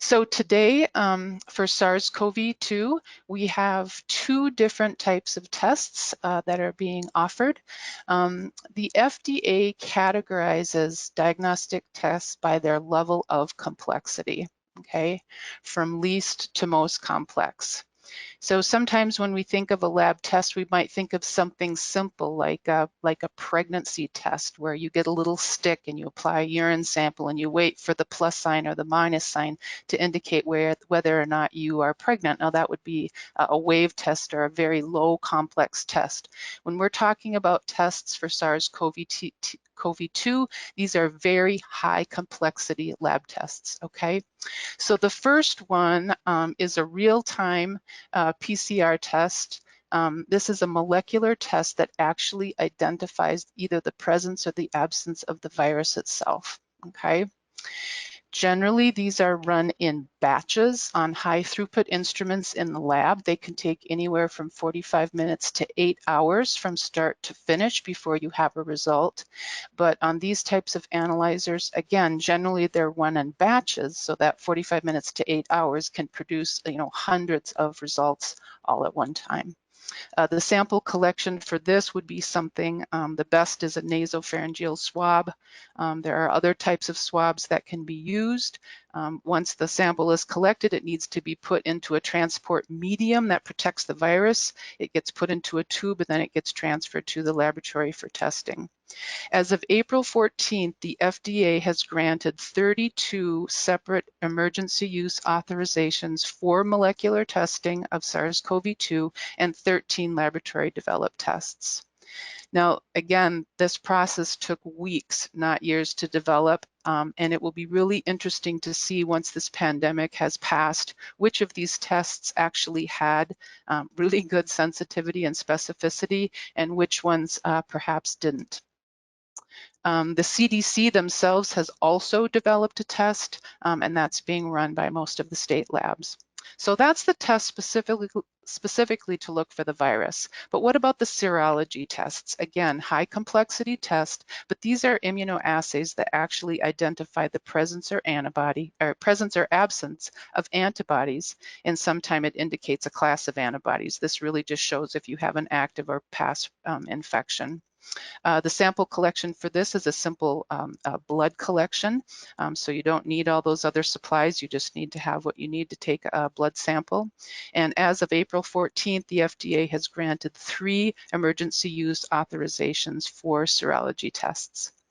So today, for SARS-CoV-2, we have two different types of tests that are being offered. The FDA categorizes diagnostic tests by their level of complexity, okay, from least to most complex. So sometimes when we think of a lab test, we might think of something simple like a pregnancy test where you get a little stick and you apply a urine sample and you wait for the plus sign or the minus sign to indicate whether or not you are pregnant. Now that would be a wave test or a very low complex test. When we're talking about tests for SARS-CoV-2, these are very high complexity lab tests, okay? So the first one is a real-time PCR test. This is a molecular test that actually identifies either the presence or the absence of the virus itself, okay? Generally, these are run in batches on high throughput instruments in the lab. They can take anywhere from 45 minutes to 8 hours from start to finish before you have a result. But on these types of analyzers, again, generally they're run in batches, so that 45 minutes to 8 hours can produce, hundreds of results all at one time. The sample collection for this would be something, the best is a nasopharyngeal swab. There are other types of swabs that can be used. Once the sample is collected, it needs to be put into a transport medium that protects the virus. It gets put into a tube and then it gets transferred to the laboratory for testing. As of April 14th, the FDA has granted 32 separate emergency use authorizations for molecular testing of SARS-CoV-2 and 13 laboratory developed tests. Now, again, this process took weeks, not years to develop, and it will be really interesting to see once this pandemic has passed, which of these tests actually had really good sensitivity and specificity and which ones perhaps didn't. The CDC themselves has also developed a test, and that's being run by most of the state labs. So that's the test specifically to look for the virus. But what about the serology tests? Again, high complexity test, but these are immunoassays that actually identify the presence or absence of antibodies, and sometimes it indicates a class of antibodies. This really just shows if you have an active or past infection. The sample collection for this is a simple blood collection. So you don't need all those other supplies. You just need to have what you need to take a blood sample. And as of April 14th, the FDA has granted 3 emergency use authorizations for serology tests.